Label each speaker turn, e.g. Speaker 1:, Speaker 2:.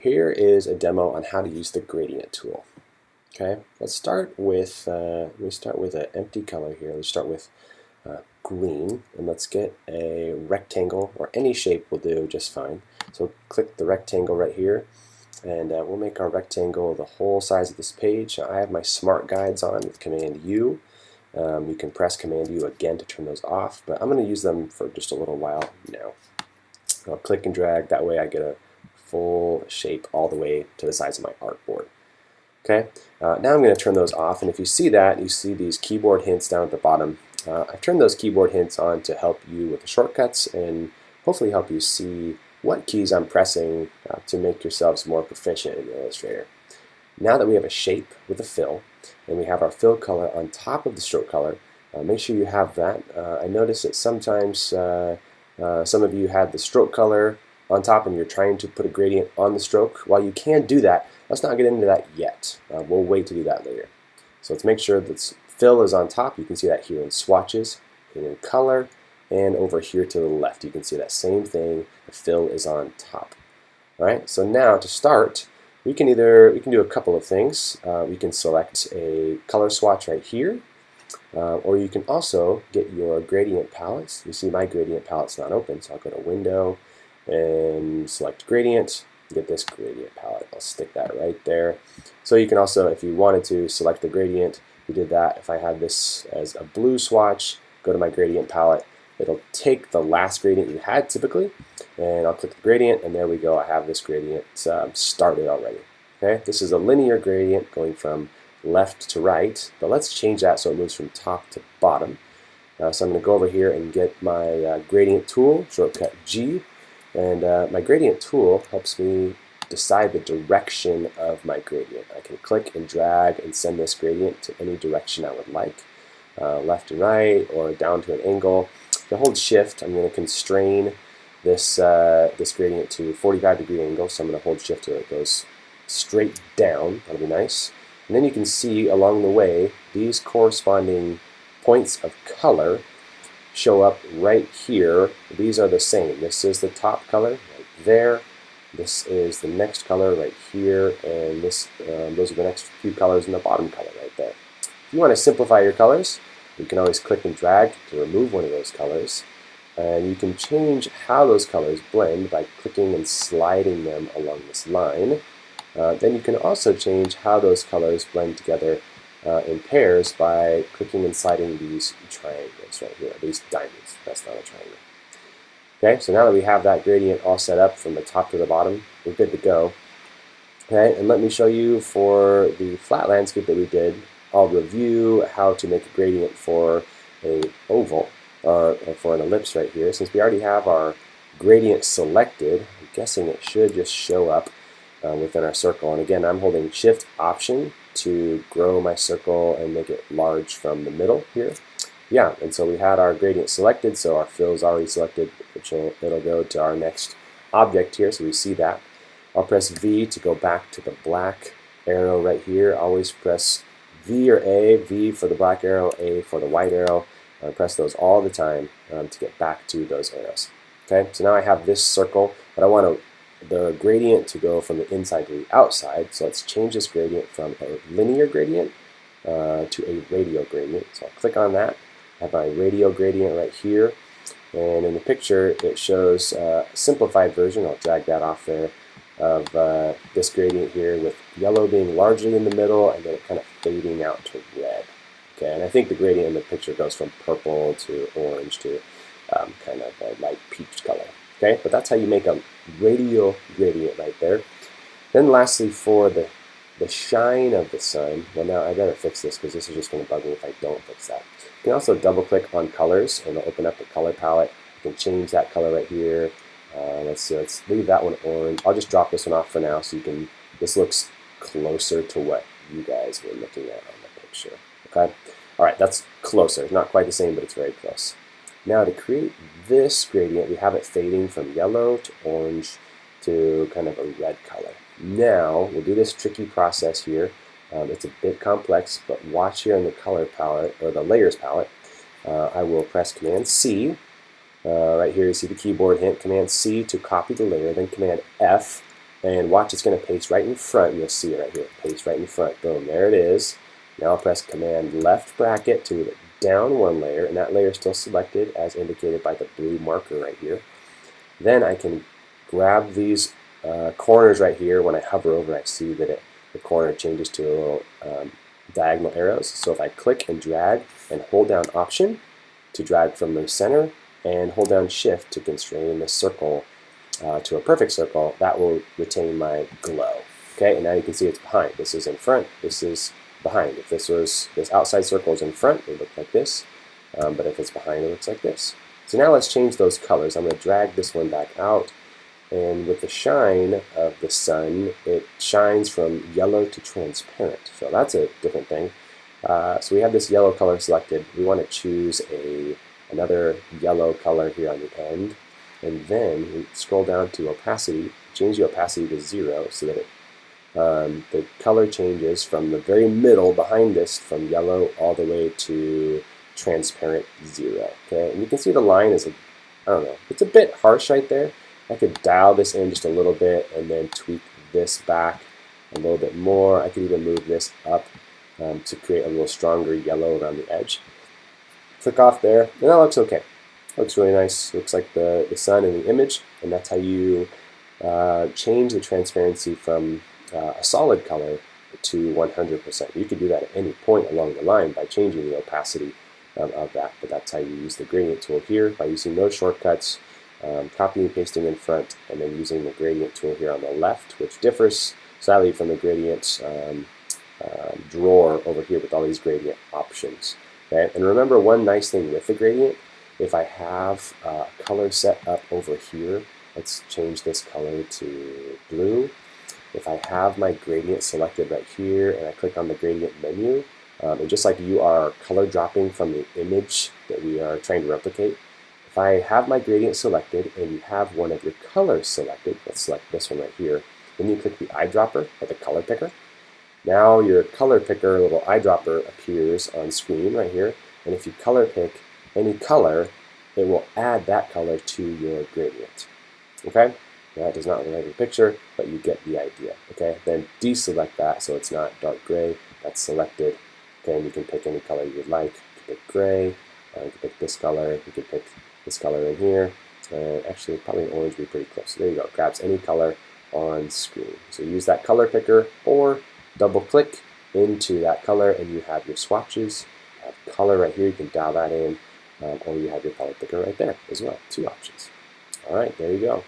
Speaker 1: Here is a demo on how to use the gradient tool. Okay, let's start with an empty color here. Let's start with green, and let's get a rectangle, or any shape will do just fine. So click the rectangle right here, and we'll make our rectangle the whole size of this page. Now, I have my smart guides on with Command U. You can press Command U again to turn those off, but I'm going to use them for just a little while now. I'll click and drag, that way I get a full shape all the way to the size of my artboard. Okay, now I'm going to turn those off, and if you see that, you see these keyboard hints down at the bottom. I've turned those keyboard hints on to help you with the shortcuts and hopefully help you see what keys I'm pressing to make yourselves more proficient in Illustrator. Now that we have a shape with a fill, and we have our fill color on top of the stroke color, make sure you have that. I notice that sometimes some of you had the stroke color on top and you're trying to put a gradient on the stroke. While you can do that, let's not get into that yet. We'll wait to do that later. So let's make sure that fill is on top. You can see that here in swatches, and in color, and over here to the left. You can see that same thing. The fill is on top. All right. So now to start, we can do a couple of things. We can select a color swatch right here, or you can also get your gradient palettes. You see my gradient palette's not open, so I'll go to Window and select Gradient. Get this gradient palette. I'll stick that right there. So you can also, if you wanted to, select the gradient. We did that. If I had this as a blue swatch, go to my gradient palette. It'll take the last gradient you had typically, and I'll click the gradient, and there we go. I have this gradient started already. Okay, this is a linear gradient going from left to right, but let's change that so it moves from top to bottom. So I'm going to go over here and get my gradient tool, shortcut G, and my gradient tool helps me decide the direction of my gradient. I can click and drag and send this gradient to any direction I would like, left and right, or down to an angle. To hold Shift, I'm going to constrain this gradient to 45-degree angle, so I'm going to hold Shift till it goes straight down. That'll be nice. And then you can see along the way these corresponding points of color show up right here. These are the same. This is the top color right there. This is the next color right here, and those are the next few colors in the bottom color right there. If you want to simplify your colors, you can always click and drag to remove one of those colors, and you can change how those colors blend by clicking and sliding them along this line. Then you can also change how those colors blend together in pairs by clicking and sliding these triangles right here, these diamonds. That's not a triangle. Okay, so now that we have that gradient all set up from the top to the bottom, we're good to go. Okay, and let me show you for the flat landscape that we did. I'll review how to make a gradient for an oval, or for an ellipse right here. Since we already have our gradient selected, I'm guessing it should just show up within our circle. And again, I'm holding Shift Option to grow my circle and make it large from the middle here. Yeah, and so we had our gradient selected, so our fill is already selected, which it'll go to our next object here, so we see that. I'll press V to go back to the black arrow right here. Always press V or A, V for the black arrow, A for the white arrow. Press those all the time to get back to those arrows. Okay, so now I have this circle, but I want the gradient to go from the inside to the outside, so let's change this gradient from a linear gradient to a radial gradient. So I'll click on that. I have my radial gradient right here, and in the picture it shows a simplified version. I'll drag that off there of this gradient here, with yellow being largely in the middle and then kind of fading out to red. Okay, and I think the gradient in the picture goes from purple to orange to kind of a light peach color. Okay, but that's how you make a radial gradient right there. Then lastly, for the shine of the sun, well, now I better fix this because this is just going to bug me if I don't fix that. You can also double click on colors and it'll open up the color palette. You can change that color right here. Let's see, let's leave that one orange. I'll just drop this one off for now so you can, this looks closer to what you guys were looking at on the picture. Okay, all right, that's closer. Not quite the same, but it's very close. Now to create this gradient, we have it fading from yellow to orange to kind of a red color. Now we'll do this tricky process here. It's a bit complex, but watch here in the color palette, or the layers palette. I will press Command C. Right here you see the keyboard hint, Command C to copy the layer, then Command F And watch, it's going to paste right in front. You'll see it right here. Paste right in front. Boom, there it is. Now I'll press Command left bracket to move it down one layer, and that layer is still selected as indicated by the blue marker right here. Then I can grab these corners right here. When I hover over, I see that the corner changes to a little diagonal arrows. So if I click and drag and hold down Option to drag from the center, and hold down Shift to constrain the circle to a perfect circle, that will retain my glow. Okay, and now you can see it's behind. This is in front, this is behind. If this outside circle is in front, it would look like this, but if it's behind, it looks like this. So now let's change those colors. I'm going to drag this one back out, and with the shine of the sun, it shines from yellow to transparent. So that's a different thing. So we have this yellow color selected. We want to choose another yellow color here on the end, and then we scroll down to opacity, change the opacity to 0 so that the color changes from the very middle behind this, from yellow all the way to transparent 0. Okay, and you can see the line is, I don't know, it's a bit harsh right there. I could dial this in just a little bit and then tweak this back a little bit more. I could even move this up to create a little stronger yellow around the edge. Click off there, and that looks okay. Looks really nice. Looks like the sun in the image, and that's how you change the transparency from a solid color to 100%. You could do that at any point along the line by changing the opacity of that, but that's how you use the gradient tool here, by using those shortcuts, copying and pasting in front, and then using the gradient tool here on the left, which differs slightly from the gradient drawer over here with all these gradient options. Okay? And remember, one nice thing with the gradient, if I have a color set up over here, let's change this color to blue. If I have my gradient selected right here and I click on the gradient menu, and just like you are color dropping from the image that we are trying to replicate, if I have my gradient selected and you have one of your colors selected, let's select this one right here, then you click the eyedropper or the color picker. Now your color picker little eyedropper appears on screen right here, and if you color pick any color, it will add that color to your gradient. Okay? That does not look like a picture, but you get the idea. Okay? Then deselect that so it's not dark gray. That's selected. Okay, and you can pick any color you would like. You can pick gray. You can pick this color. You can pick this color in here. Actually, probably orange would be pretty close. So there you go. Grabs any color on screen. So use that color picker, or double click into that color and you have your swatches. You have color right here. You can dial that in, or you have your color picker right there as well. Two options. All right, there you go.